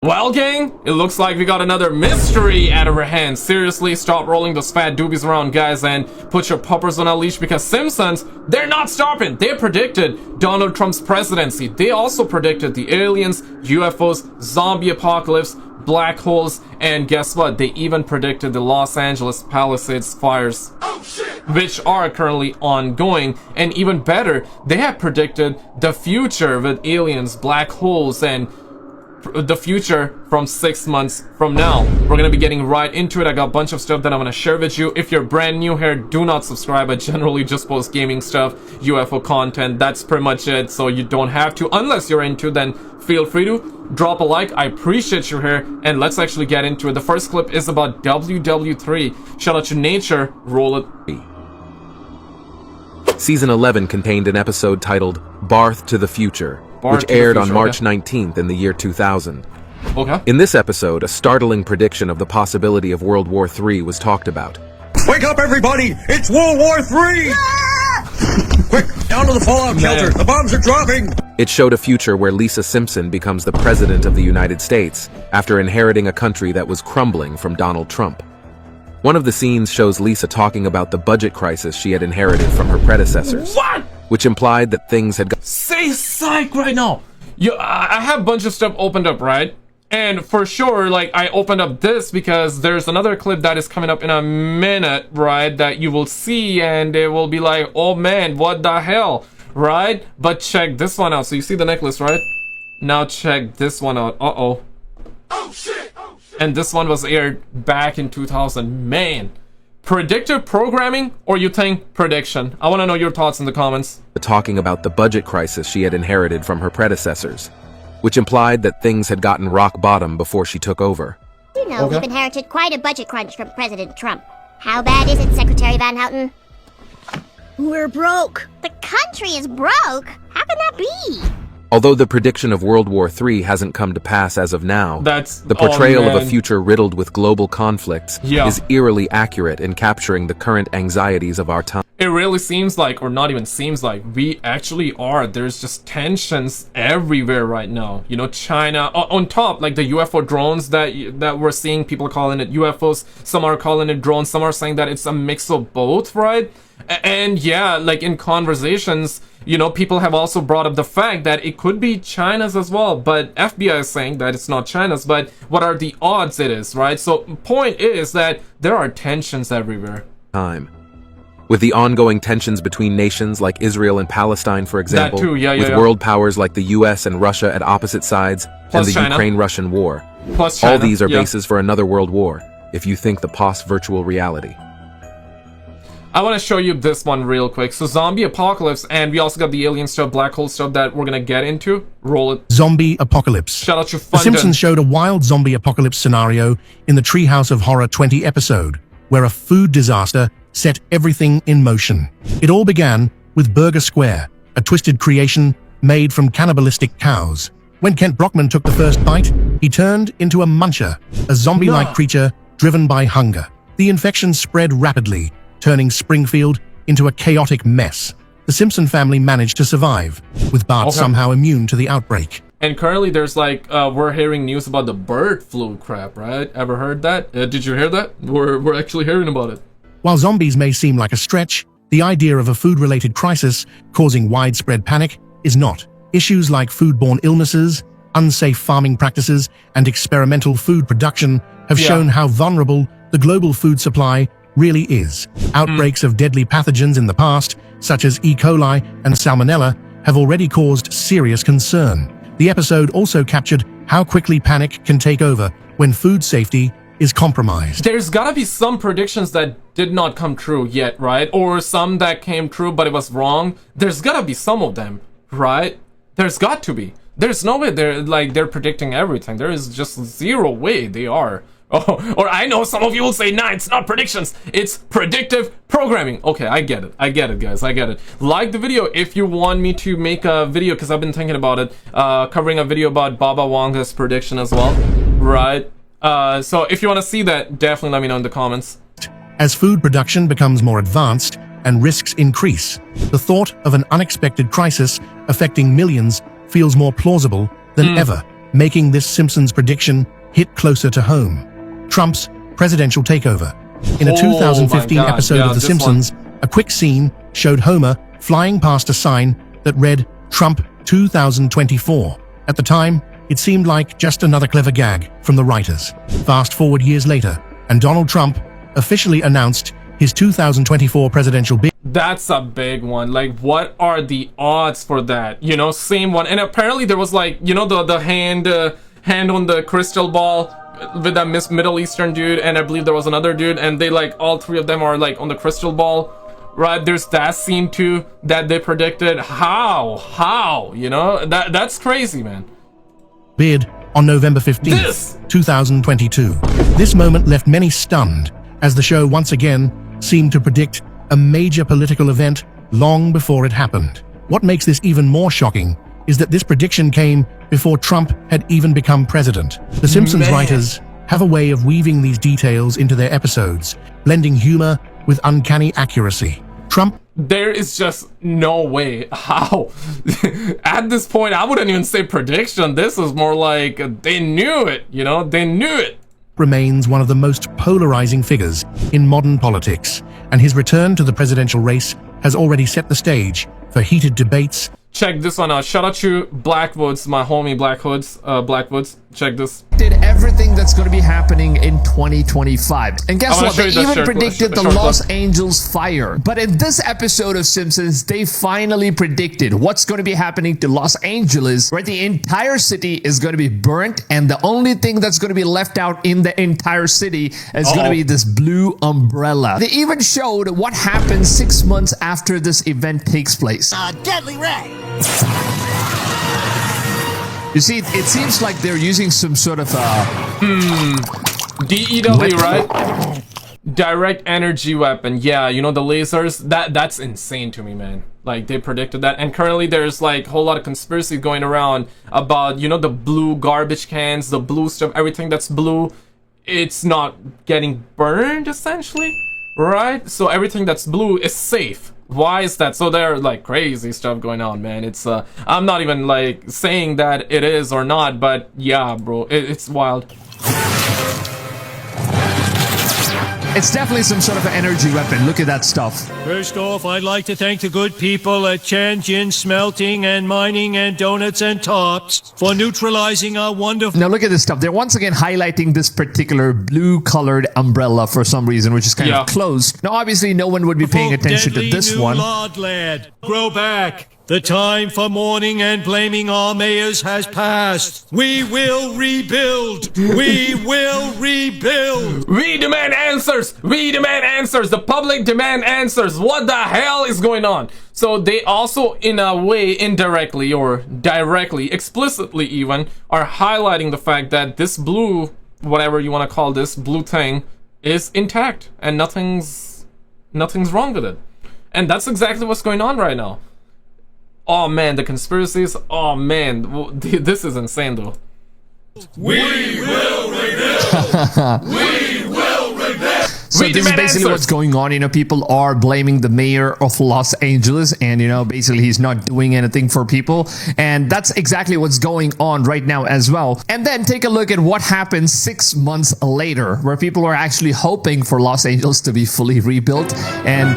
Well, gang, it looks like we got another mystery out of our hands. Seriously, stop rolling those fat doobies around, guys, and put your puppers on a leash, because Simpsons, they're not stopping. They predicted Donald Trump's presidency. They also predicted the aliens, UFOs, zombie apocalypse, black holes, and guess what? They even predicted the Los Angeles Palisades fires, which are currently ongoing. And even better, they have predicted the future with aliens, black holes, and the future from 6 months from now. We're gonna be getting right into it. I got a bunch of stuff that I'm gonna share with you. If you're brand new here, do not subscribe. I generally just post gaming stuff, UFO content. That's pretty much it, so you don't have to. Unless you're into, then feel free to drop a like. I appreciate you here, and let's actually get into it. The first clip is about WW3. Shout out to Nature. Roll it. Season 11 contained an episode titled Barth to the Future, which aired on March 19th in the year 2000. Okay. In this episode, a startling prediction of the possibility of World War III was talked about. Wake up, everybody! It's World War III! Quick, down to the fallout shelter! The bombs are dropping! It showed a future where Lisa Simpson becomes the President of the United States after inheriting a country that was crumbling from Donald Trump. One of the scenes shows Lisa talking about the budget crisis she had inherited from her predecessors. What? Which implied that things had Say psych right now. I have a bunch of stuff opened up, right? And for sure, like, I opened up this because there's another clip that is coming up in a minute, right? That you will see, and it will be like, oh man, what the hell, right? But check this one out. So you see the necklace, right? Now check this one out. Uh-oh. Oh shit! And this one was aired back in 2000. Man. Predictive programming, or you think prediction? I want to know your thoughts in the comments. talking about the budget crisis she had inherited from her predecessors, which implied that things had gotten rock bottom before she took over. You know, we've inherited quite a budget crunch from President Trump. How bad is it, Secretary Van Houten? We're broke. The country is broke? How can that be? Although the prediction of World War III hasn't come to pass as of now, the portrayal of a future riddled with global conflicts is eerily accurate in capturing the current anxieties of our time. It really seems like, or not even seems like, we actually are. There's just tensions everywhere right now. You know, China, on top, like the UFO drones that we're seeing, people are calling it UFOs, some are calling it drones, some are saying that it's a mix of both, right? And yeah, like in conversations, you know, people have also brought up the fact that it could be China's as well, but FBI is saying that it's not China's, but what are the odds it is, right? So point is that there are tensions everywhere. With the ongoing tensions between nations like Israel and Palestine, for example, with world powers like the US and Russia at opposite sides, and the Ukraine-Russian war. All these are bases for another world war, if you think the post-virtual reality. I want to show you this one real quick. So zombie apocalypse, and we also got the alien stuff, black hole stuff that we're gonna get into. Roll it. Zombie apocalypse. Shout out to Fundin. The Simpsons showed a wild zombie apocalypse scenario in the Treehouse of Horror 20 episode, where a food disaster set everything in motion. It all began with Burger Square, a twisted creation made from cannibalistic cows. When Kent Brockman took the first bite, he turned into a muncher, a zombie-like creature driven by hunger. The infection spread rapidly, turning Springfield into a chaotic mess. The Simpson family managed to survive, with Bart somehow immune to the outbreak. And currently there's like, we're hearing news about the bird flu crap, right? Ever heard that? Did you hear that? We're actually hearing about it. While zombies may seem like a stretch, the idea of a food-related crisis causing widespread panic is not. Issues like foodborne illnesses, unsafe farming practices, and experimental food production have shown how vulnerable the global food supply really is. Outbreaks of deadly pathogens in the past, such as E. coli and Salmonella, have already caused serious concern. The episode also captured how quickly panic can take over when food safety is compromised. There's gotta be some predictions that did not come true yet, right? Or some that came true but it was wrong. There's gotta be some of them, right? There's got to be. There's no way they're predicting everything. There is just zero way they are. Oh, or I know some of you will say, nah, it's not predictions, it's predictive programming. Okay, I get it, guys, I get it. Like the video if you want me to make a video, because I've been thinking about it, covering a video about Baba Wanga's prediction as well, right? So if you want to see that, definitely let me know in the comments. As food production becomes more advanced and risks increase, the thought of an unexpected crisis affecting millions feels more plausible than ever. making this Simpsons prediction hit closer to home. Trump's presidential takeover. In a 2015 episode of The Simpsons, a quick scene showed Homer flying past a sign that read Trump 2024. At the time, it seemed like just another clever gag from the writers. Fast forward years later, and Donald Trump officially announced his 2024 presidential bid. That's a big one. Like, what are the odds for that? You know, same one. And apparently there was like, you know, the hand on the crystal ball with that Middle Eastern dude, and I believe there was another dude, and they like, all three of them are like on the crystal ball, right? There's that scene too that they predicted. How? You know, that's crazy, man. Bid on November 15th, 2022. This moment left many stunned, as the show once again seemed to predict a major political event long before it happened. What makes this even more shocking is that this prediction came before Trump had even become president. The Simpsons writers have a way of weaving these details into their episodes, blending humor with uncanny accuracy. There is just no way. How? At this point, I wouldn't even say prediction. This is more like they knew it, you know? They knew it. Remains one of the most polarizing figures in modern politics, and his return to the presidential race has already set the stage for heated debates. Check this one out. Shout out to Blackwoods, my homie Blackwoods. Check this. Did everything that's going to be happening in 2025. And guess what? They even predicted the Los Angeles fire. But in this episode of Simpsons, they finally predicted what's going to be happening to Los Angeles, where the entire city is going to be burnt, and the only thing that's going to be left out in the entire city is going to be this blue umbrella. They even showed what happens 6 months after this event takes place. Deadly ray. You see, it seems like they're using some sort of DEW, right? Direct energy weapon. Yeah, you know, the lasers. That's insane to me, man. Like, they predicted that. And currently there's like a whole lot of conspiracy going around about, you know, the blue garbage cans, the blue stuff, everything that's blue, it's not getting burned, essentially, right? So everything that's blue is safe. Why is that? So there are like crazy stuff going on, man. It's I'm not even like saying that it is or not, but yeah, bro, it's wild. It's definitely some sort of an energy weapon. Look at that stuff. First off, I'd like to thank the good people at Tianjin Smelting and Mining and Donuts and Tops for neutralizing our wonderful... Now look at this stuff. They're once again highlighting this particular blue-colored umbrella for some reason, which is kind of closed. Now obviously no one would be paying attention to this one. Lord lad, grow back. The time for mourning and blaming our mayors has passed. We will rebuild. We will rebuild. We demand answers. We demand answers. The public demand answers. What the hell is going on? So they also, in a way, indirectly or directly, explicitly even, are highlighting the fact that this blue, whatever you want to call this, blue thing, is intact and nothing's wrong with it. And that's exactly what's going on right now. Oh man, the conspiracies. Oh man, this is insane though. We will rebuild. We will rebuild. So this is basically what's going on. You know, people are blaming the mayor of Los Angeles, and you know, basically he's not doing anything for people, and that's exactly what's going on right now as well. And then take a look at what happened 6 months later, where people are actually hoping for Los Angeles to be fully rebuilt, and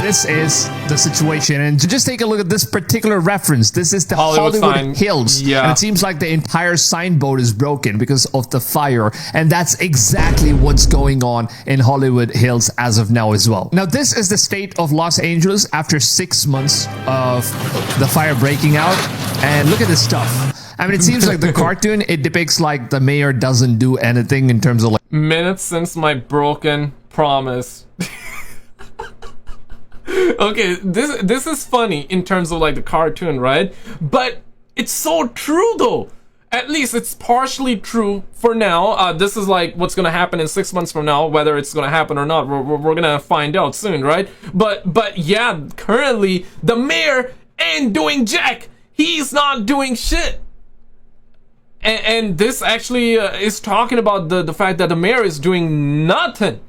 this is the situation. And to just take a look at this particular reference, this is the Hollywood Hills, and it seems like the entire signboard is broken because of the fire, and that's exactly what's going on in Hollywood Hills as of now as well. Now this is the state of Los Angeles after 6 months of the fire breaking out, and look at this stuff. I mean, it seems like the cartoon, it depicts like the mayor doesn't do anything in terms of like minutes since my broken promise. Okay, this is funny in terms of like the cartoon, right? But it's so true though. At least it's partially true for now. This is like what's gonna happen in 6 months from now. Whether it's gonna happen or not, we're gonna find out soon, right? But yeah, currently the mayor ain't doing jack. He's not doing shit. And this actually is talking about the fact that the mayor is doing nothing.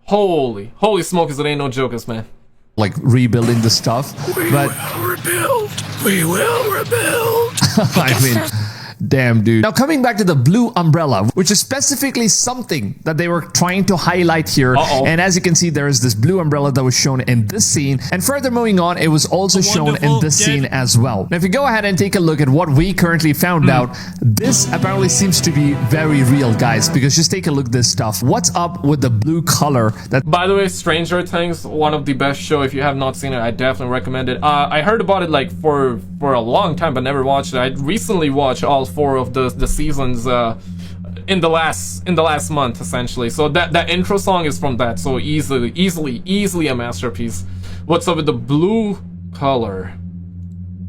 Holy smokers, it ain't no jokers, man. Like rebuilding the stuff. We will rebuild. We will rebuild. I mean, Damn, dude. Now, coming back to the blue umbrella, which is specifically something that they were trying to highlight here. And as you can see, there is this blue umbrella that was shown in this scene. And further moving on, it was also shown in this scene as well. Now, if you go ahead and take a look at what we currently found out, this apparently seems to be very real, guys, because just take a look at this stuff. What's up with the blue color? That, by the way, Stranger Things, one of the best show. If you have not seen it, I definitely recommend it. I heard about it like for a long time, but never watched it. I recently watched all 4 of the seasons in the last month, essentially. So that intro song is from that. So easily a masterpiece. What's up with the blue color?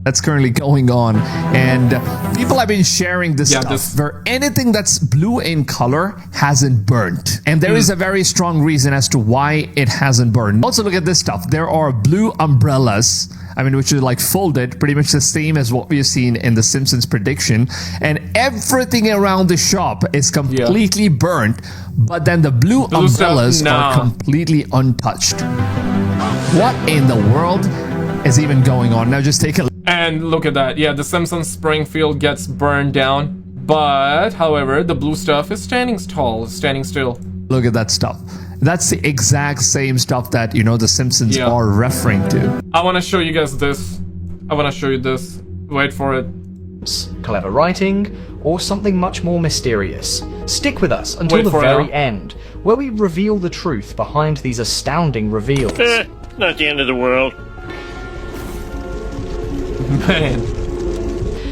That's currently going on, and people have been sharing this stuff where anything that's blue in color hasn't burnt, and there is a very strong reason as to why it hasn't burned. Also, look at this stuff. There are blue umbrellas, I mean, which are like folded, pretty much the same as what we've seen in the Simpsons prediction, and everything around the shop is completely burnt, but then the blue umbrellas are completely untouched. What in the world is even going on? Now just take a look. And look at that. Yeah, the Simpsons Springfield gets burned down, but however, the blue stuff is standing tall, standing still. Look at that stuff. That's the exact same stuff that, you know, the Simpsons are referring to. I want to show you guys this. I want to show you this. Wait for it. Clever writing, or something much more mysterious. Stick with us until the very end, where we reveal the truth behind these astounding reveals. Not the end of the world. Man.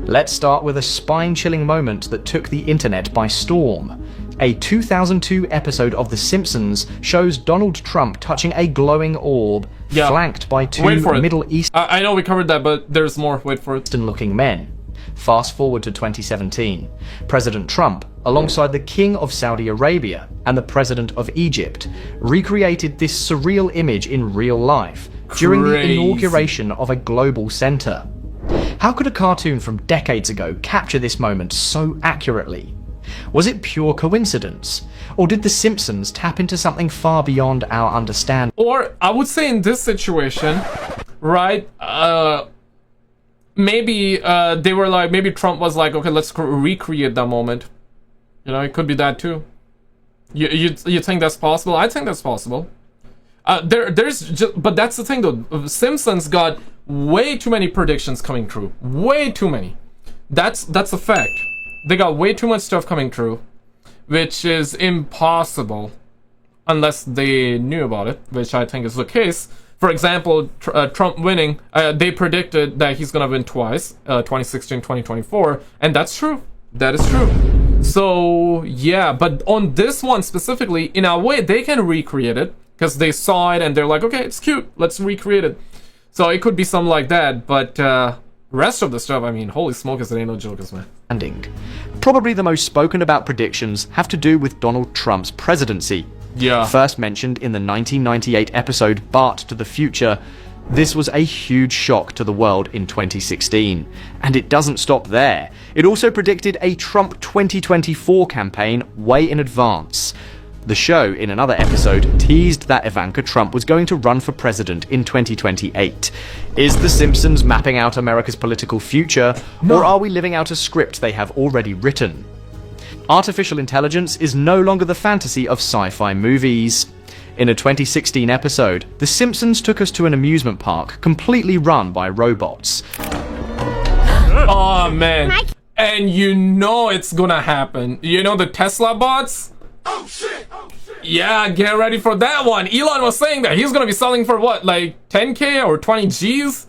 Let's start with a spine-chilling moment that took the internet by storm. A 2002 episode of The Simpsons shows Donald Trump touching a glowing orb, flanked by 2 Middle Eastern... I know we covered that, but there's more. Wait for it. ...looking men. Fast forward to 2017. President Trump, alongside the King of Saudi Arabia and the President of Egypt, recreated this surreal image in real life during the inauguration of a global center. How could a cartoon from decades ago capture this moment so accurately? Was it pure coincidence? Or did The Simpsons tap into something far beyond our understanding? Or, I would say in this situation, right, maybe they were like, maybe Trump was like, okay, let's recreate that moment. You know, it could be that too. You think that's possible? I think that's possible. There's just, but that's the thing though. Simpsons got way too many predictions coming true. Way too many. That's a fact. They got way too much stuff coming true, which is impossible unless they knew about it, which I think is the case. For example, Trump winning, they predicted that he's gonna win twice, 2016, 2024, and that's true. That is true. So yeah, but on this one specifically, in a way, they can recreate it because they saw it and they're like, okay, it's cute, let's recreate it. So it could be something like that, but rest of the stuff, I mean, holy smokers, it ain't no jokers, man. Probably the most spoken about predictions have to do with Donald Trump's presidency. Yeah. First mentioned in the 1998 episode Bart to the Future, this was a huge shock to the world in 2016. And it doesn't stop there. It also predicted a Trump 2024 campaign way in advance. The show, in another episode, teased that Ivanka Trump was going to run for president in 2028. Is The Simpsons mapping out America's political future, or are we living out a script they have already written? Artificial intelligence is no longer the fantasy of sci-fi movies. In a 2016 episode, The Simpsons took us to an amusement park completely run by robots. Oh man, and you know it's gonna happen. You know the Tesla bots? Oh shit! Yeah, get ready for that one. Elon was saying that he's gonna be selling for what, like 10k or 20 G's?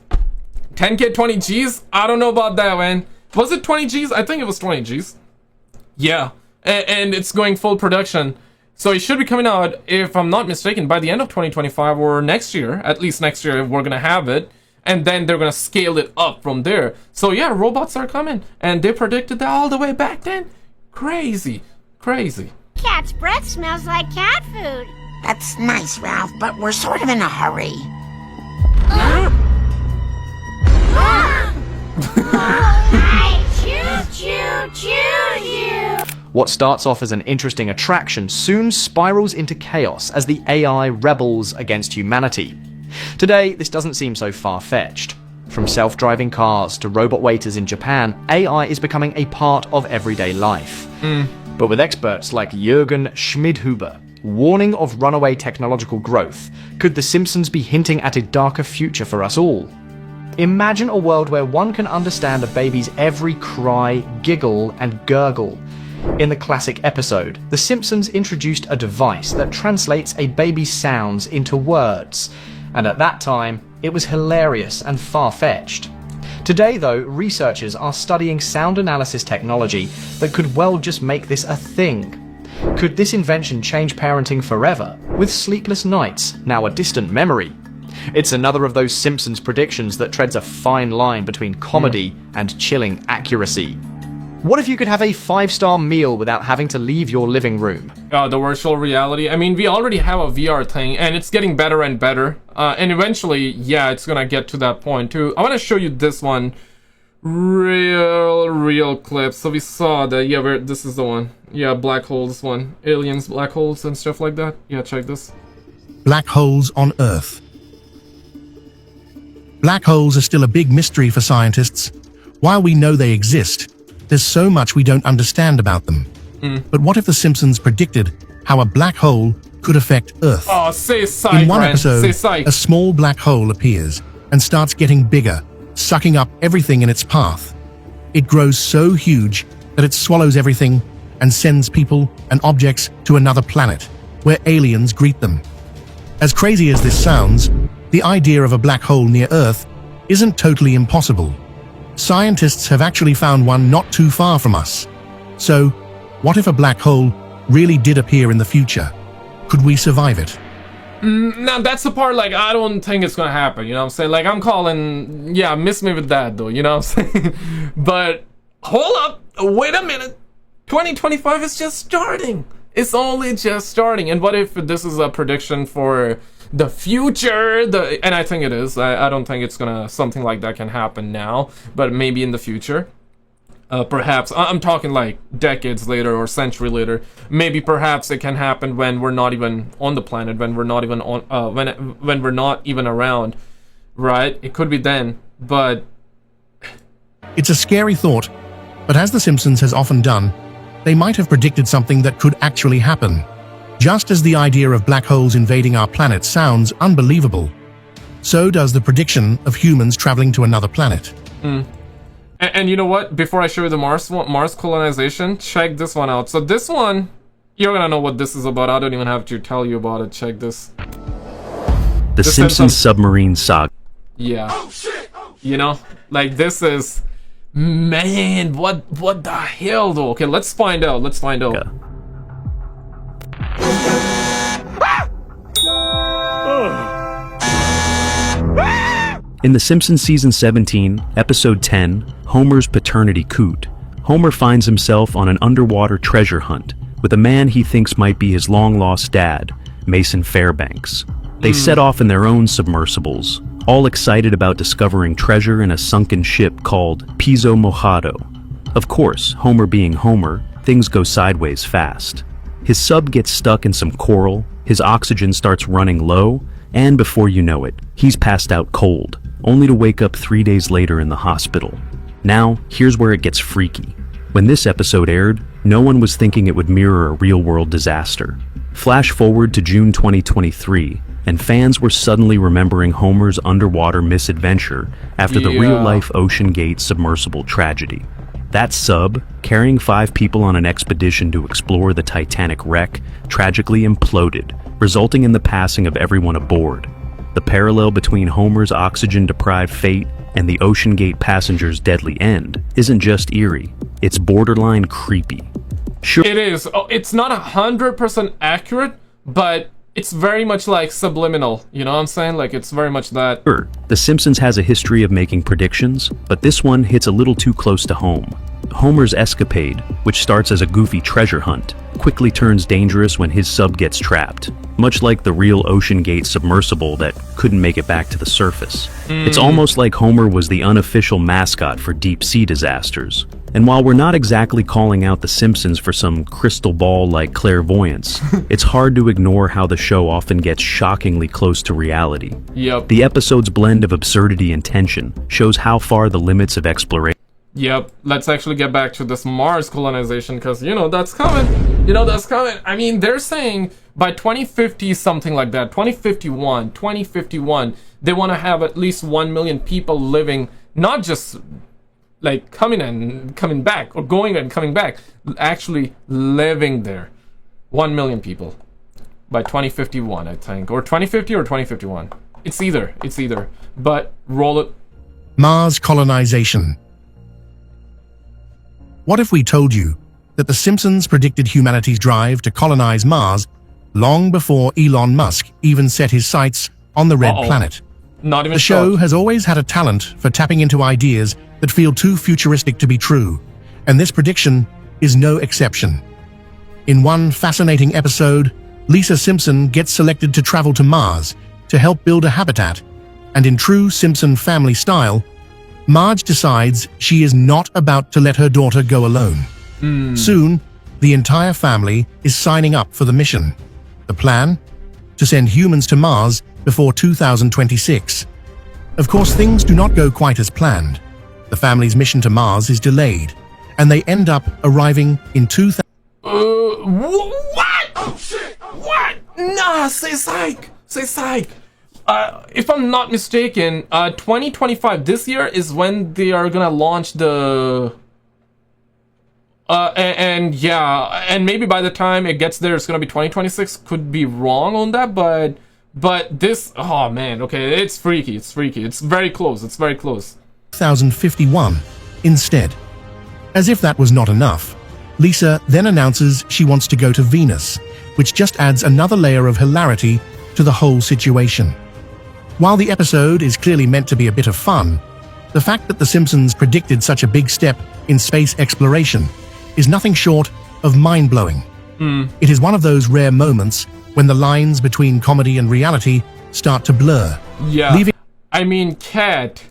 10k, 20 G's? I don't know about that, man. Was it 20 G's? I think it was 20 G's. Yeah, and it's going full production. So it should be coming out, if I'm not mistaken, by the end of 2025 or next year. At least next year we're gonna have it. And then they're gonna scale it up from there. So yeah, robots are coming. And they predicted that all the way back then. Crazy. Crazy. Cat's breath smells like cat food. That's nice, Ralph, but we're sort of in a hurry. What starts off as an interesting attraction soon spirals into chaos as the AI rebels against humanity. Today, this doesn't seem so far-fetched. From self-driving cars to robot waiters in Japan, AI is becoming a part of everyday life. But with experts like Jürgen Schmidhuber warning of runaway technological growth, could The Simpsons be hinting at a darker future for us all? Imagine a world where one can understand a baby's every cry, giggle, and gurgle. In the classic episode, The Simpsons introduced a device that translates a baby's sounds into words, and at that time, it was hilarious and far-fetched. Today, though, researchers are studying sound analysis technology that could well just make this a thing. Could this invention change parenting forever, with sleepless nights now a distant memory? It's another of those Simpsons predictions that treads a fine line between comedy and chilling accuracy. What if you could have a 5-star meal without having to leave your living room? The virtual reality. I mean, we already have a VR thing, and it's getting better and better. And eventually, yeah, it's gonna get to that point too. I want to show you this one. Real clip. So we saw that, yeah, this is the one. Yeah, black holes one. Aliens, black holes, and stuff like that. Yeah, check this. Black holes on Earth. Black holes are still a big mystery for scientists. While we know they exist, there's so much we don't understand about them. But what if The Simpsons predicted how a black hole could affect Earth? Oh, say psych, In one Brent. episode, Say psych. a small black hole appears and starts getting bigger, sucking up everything in its path. It grows so huge that it swallows everything and sends people and objects to another planet, where aliens greet them. As crazy as this sounds, the idea of a black hole near Earth isn't totally impossible. Scientists have actually found one not too far from us. So, what if a black hole really did appear in the future? Could we survive it? Now, that's the part, like, I don't think it's gonna happen, you know what I'm saying? Like, I'm calling, yeah, miss me with that, though, you know what I'm saying? But, hold up, wait a minute. 2025 is just starting. It's only just starting. And what if this is a prediction for the future? And I think it is. I don't think it's gonna, something like that can happen now, but maybe in the future. Perhaps, I'm talking like decades later or century later. Maybe perhaps it can happen when we're not even on the planet, when we're not even on, when we're not even around, right? It could be then, but it's a scary thought. But as The Simpsons has often done, they might have predicted something that could actually happen. Just as the idea of black holes invading our planet sounds unbelievable, so does the prediction of humans traveling to another planet. And you know what? Before I show you the Mars colonization, check this one out. So this one, you're gonna know what this is about. I don't even have to tell you about it. Check this. The Simpsons submarine saga. Yeah. Oh, shit. Oh, shit. You know, like this is, man, what the hell though? Okay, let's find out. Let's find out. In The Simpsons Season 17, Episode 10, Homer's Paternity Coot, Homer finds himself on an underwater treasure hunt with a man he thinks might be his long-lost dad, Mason Fairbanks. They set off in their own submersibles, all excited about discovering treasure in a sunken ship called Piso Mojado. Of course, Homer being Homer, things go sideways fast. His sub gets stuck in some coral, his oxygen starts running low, and before you know it, he's passed out cold, only to wake up 3 days later in the hospital. Now, here's where it gets freaky. When this episode aired, no one was thinking it would mirror a real-world disaster. Flash forward to June 2023, and fans were suddenly remembering Homer's underwater misadventure after the real-life Ocean Gate submersible tragedy. That sub, carrying 5 people on an expedition to explore the Titanic wreck, tragically imploded, resulting in the passing of everyone aboard. The parallel between Homer's oxygen-deprived fate and the Ocean Gate passengers' deadly end isn't just eerie, it's borderline creepy. Sure, it is. Oh, it's not 100% accurate, but it's very much like subliminal, you know what I'm saying? Like, it's very much that. Sure, The Simpsons has a history of making predictions, but this one hits a little too close to home. Homer's escapade, which starts as a goofy treasure hunt, quickly turns dangerous when his sub gets trapped, much like the real Ocean Gate submersible that couldn't make it back to the surface. It's almost like Homer was the unofficial mascot for deep-sea disasters. And while we're not exactly calling out The Simpsons for some crystal ball-like clairvoyance, it's hard to ignore how the show often gets shockingly close to reality. Yep. The episode's blend of absurdity and tension shows how far the limits of exploration. Yep, let's actually get back to this Mars colonization, because, you know, that's coming. You know, that's coming. I mean, they're saying by 2050, something like that, 2051, they want to have at least 1 million people living, not just like coming and coming back, or going and coming back, actually living there. 1 million people by 2051, I think, or 2050 or 2051. It's either, but roll it. Mars colonization. What if we told you that The Simpsons predicted humanity's drive to colonize Mars long before Elon Musk even set his sights on the red planet? Not even the show has always had a talent for tapping into ideas that feel too futuristic to be true, and this prediction is no exception. In one fascinating episode, Lisa Simpson gets selected to travel to Mars to help build a habitat, and in true Simpson family style, Marge decides she is not about to let her daughter go alone. Soon, the entire family is signing up for the mission. The plan? To send humans to Mars before 2026. Of course, things do not go quite as planned. The family's mission to Mars is delayed, and they end up arriving in 2000. What? Oh shit! What? Nah, say psych! If I'm not mistaken, 2025, this year, is when they are gonna launch the... and maybe by the time it gets there, it's gonna be 2026. Could be wrong on that, but this... Oh man, okay, it's freaky. It's very close, 2051, instead. As if that was not enough, Lisa then announces she wants to go to Venus, which just adds another layer of hilarity to the whole situation. While the episode is clearly meant to be a bit of fun, the fact that The Simpsons predicted such a big step in space exploration is nothing short of mind-blowing. It is one of those rare moments when the lines between comedy and reality start to blur. Yeah, I mean, Cat,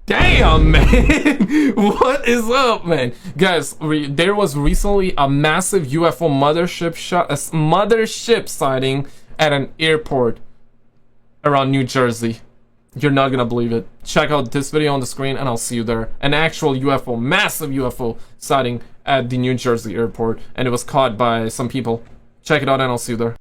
damn, man. What is up, man? Guys, there was recently a massive UFO mothership sighting at an airport around New Jersey. You're not gonna believe it. Check out this video on the screen and I'll see you there. An actual UFO, massive UFO sighting at the New Jersey airport, and it was caught by some people. Check it out and I'll see you there.